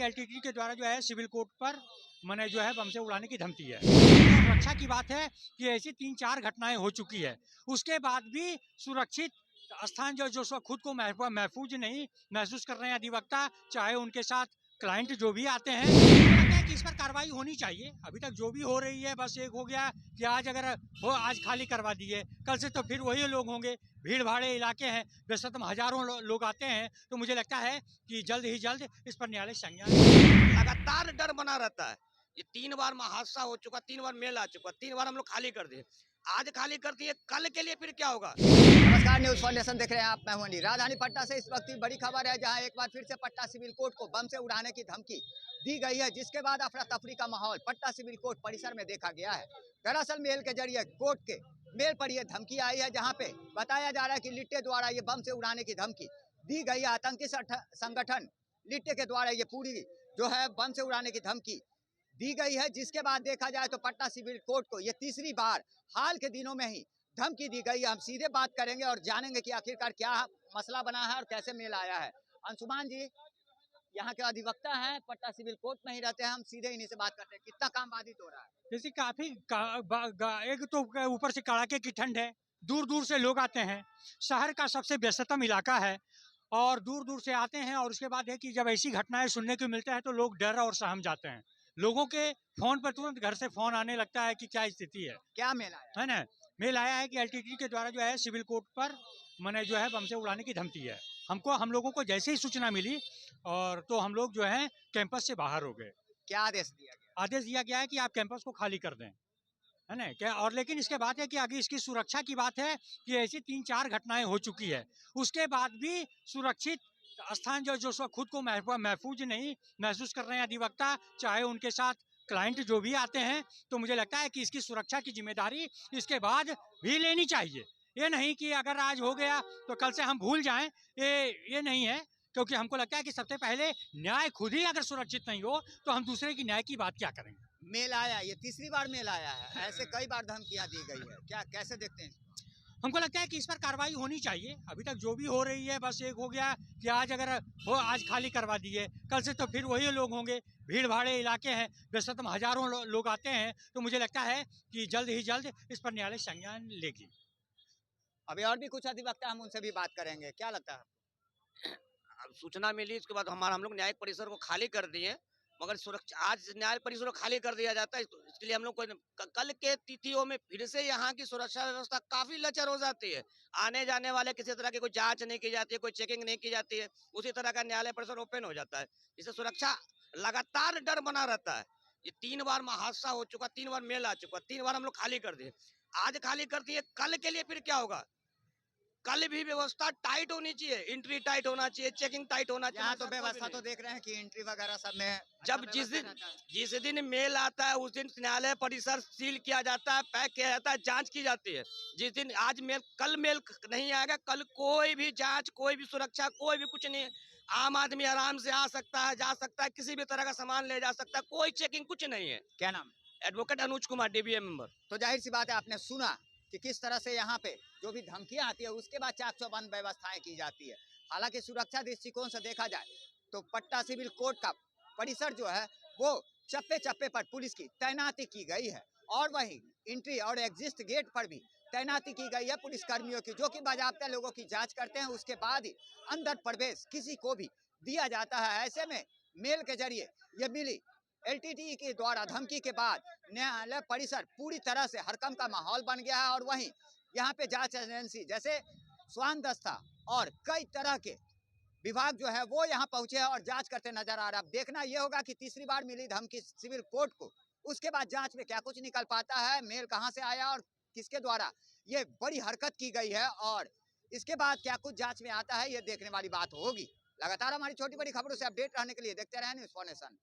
LTT के द्वारा जो है सिविल कोर्ट पर मैंने जो है बम से उड़ाने की धमकी है। सुरक्षा की बात है कि ऐसी 3-4 घटनाएं हो चुकी है, उसके बाद भी सुरक्षित स्थान जो जो खुद को महफूज नहीं महसूस कर रहे हैं अधिवक्ता, चाहे उनके साथ क्लाइंट जो भी आते हैं, मुझे लगता है कि इस पर कार्रवाई होनी चाहिए। अभी तक जो भी हो रही है बस एक हो गया कि आज अगर हो आज खाली करवा दिए, कल से तो फिर वही लोग होंगे। भीड़ भाड़े इलाके हैं, बेशर्म हजारों लोग आते हैं, तो मुझे लगता है कि जल्द ही जल्द इस पर न्यायालय संज्ञान। लगातार डर बना रहता है। ये 3 बार हादसा हो चुका, 3 बार मेल आ चुका, 3 बार हम लोग खाली कर दिए। आज खाली कर दिए, कल के लिए फिर क्या होगा? नमस्कार, न्यूज फाउंडेशन देख रहे हैं आप। मैं हूं अली। राजधानी पटना से इस वक्त की बड़ी खबर है, जहां एक बार फिर से पटना सिविल कोर्ट को बम से उड़ाने की धमकी दी गई है, जिसके बाद अफरा तफरी का माहौल पटना सिविल कोर्ट परिसर में देखा गया है। दरअसल मेल के जरिए कोर्ट के मेल पर यह धमकी आई है, जहाँ पे बताया जा रहा है कि लिट्टे द्वारा ये बम से उड़ाने की धमकी दी गई है। आतंकी संगठन लिट्टे के द्वारा ये पूरी जो है बम से उड़ाने की धमकी दी गई है, जिसके बाद देखा जाए तो पटना सिविल कोर्ट को ये तीसरी बार हाल के दिनों में ही धमकी दी गई है। हम सीधे बात करेंगे और जानेंगे कि आखिरकार क्या मसला बना है और कैसे मेल आया है। अंशुमान जी यहाँ के अधिवक्ता हैं, पटना सिविल कोर्ट में ही रहते हैं। हम सीधे इन्हीं से बात करते हैं, कितना काम बाधित हो रहा है? जैसे काफी एक तो ऊपर से कड़ाके की ठंड है, दूर दूर से लोग आते हैं, शहर का सबसे व्यस्ततम इलाका है और दूर दूर से आते हैं। और उसके बाद है कि जब ऐसी घटनाएं सुनने को मिलता है तो लोग डर और सहम जाते हैं। लोगों के फोन पर तुरंत घर से फोन आने लगता है कि क्या स्थिति है। क्या मेल आया है ना? मेल आया है कि एलटीटी के द्वारा जो है सिविल कोर्ट पर मैंने जो है बम से उड़ाने की धमकी है। हम लोगों को जैसे ही सूचना मिली और तो हम लोग जो है कैंपस से बाहर हो गए। क्या आदेश दिया गया? आदेश दिया गया है कि आप कैंपस को खाली कर दें, है ना? क्या और लेकिन इसके बाद है कि आगे इसकी सुरक्षा की बात है कि ऐसी 3-4 घटनाएं हो चुकी है, उसके बाद भी सुरक्षित स्थान जो जो खुद को महफूज नहीं महसूस कर रहे हैं अधिवक्ता, चाहे उनके साथ क्लाइंट जो भी आते हैं, तो मुझे लगता है कि इसकी सुरक्षा की जिम्मेदारी इसके बाद भी लेनी चाहिए। ये नहीं कि अगर आज हो गया तो कल से हम भूल जाएं, ये नहीं है। क्योंकि हमको लगता है कि सबसे पहले न्याय खुद ही अगर सुरक्षित नहीं हो तो हम दूसरे की न्याय की बात क्या करेंगे। मेल आया, ये तीसरी बार मेल आया है। ऐसे कई बार धमकियां दी गई है, क्या कैसे देखते हैं? हमको लगता है कि इस पर कार्रवाई होनी चाहिए। अभी तक जो भी हो रही है बस एक हो गया कि आज अगर हो आज खाली करवा दिए, कल से तो फिर वही लोग होंगे। भीड़ भाड़े इलाके हैं, बेशर्म हजारों लोग आते हैं, तो मुझे लगता है कि जल्द ही जल्द इस पर न्यायालय संज्ञान लेगी। अभी और भी कुछ अधिवक्ता, हम उनसे भी बात करेंगे। क्या लगता है? सूचना मिली, उसके बाद हम लोग न्यायिक परिसर को खाली कर दिए। मगर सुरक्षा आज न्याय परिसर को खाली कर दिया जाता है, तो इसके लिए हम लोग को कल के तिथियों में फिर से यहाँ की सुरक्षा व्यवस्था काफी लचर हो जाती है। आने जाने वाले किसी तरह की कोई जांच नहीं की जाती है, कोई चेकिंग नहीं की जाती है, उसी तरह का न्यायालय परिसर ओपन हो जाता है, जिससे सुरक्षा लगातार डर बना रहता है। ये 3 बार हादसा हो चुका, 3 बार मेल आ चुका, 3 बार हम लोग खाली कर दिए। आज खाली कर दिए, कल के लिए फिर क्या होगा? कल भी व्यवस्था टाइट होनी चाहिए, एंट्री टाइट होना चाहिए, चेकिंग टाइट होना चाहिए। यहाँ तो व्यवस्था तो देख रहे हैं कि एंट्री वगैरह सब में जब अच्छा जिस दिन व्यवस्था रहता है। जिस दिन मेल आता है उस दिन न्यायालय परिसर सील किया जाता है, पैक किया जाता है, जांच की जाती है। जिस दिन आज कल मेल नहीं आएगा, कल कोई भी जांच, कोई भी सुरक्षा, कोई भी कुछ नहीं है। आम आदमी आराम से आ सकता है, जा सकता है, किसी भी तरह का सामान ले जा सकता है, कोई चेकिंग कुछ नहीं है। क्या नाम? Advocate Anuj Kumar, dBA member. तो जाहिर सी बात है, आपने सुना कि किस तरह से यहाँ पे जो भी धमकियां आती है उसके बाद चाक चौबंद व्यवस्थाएं की जाती है। हालांकि सुरक्षा दृष्टिकोण से देखा जाए तो पटना सिविल कोर्ट का परिसर जो है वो चप्पे चप्पे पर पुलिस की तैनाती की गई है, और वहीं एंट्री और एग्जिट गेट पर भी तैनाती की गई है पुलिस कर्मियों की, जो कि बाजाबता लोगों की जांच करते हैं। उसके बाद ही अंदर प्रवेश किसी को भी दिया जाता है। ऐसे में मेल के जरिए ये मिली एलटीटी के द्वारा धमकी के बाद न्यायालय परिसर पूरी तरह से हड़कंप का माहौल बन गया है, और वहीं यहाँ पे जांच एजेंसी जैसे स्वान दस्ता और कई तरह के विभाग जो है वो यहाँ पहुंचे हैं और जांच करते नजर आ रहा है। अब देखना यह होगा कि तीसरी बार मिली धमकी सिविल कोर्ट को, उसके बाद जांच में क्या कुछ निकल पाता है, मेल कहां से आया और किसके द्वारा ये बड़ी हरकत की गई है, और इसके बाद क्या कुछ जांच में आता है, ये देखने वाली बात होगी। लगातार हमारी छोटी बड़ी खबरों से अपडेट रहने के लिए देखते रहें न्यूज़ फाउंडेशन।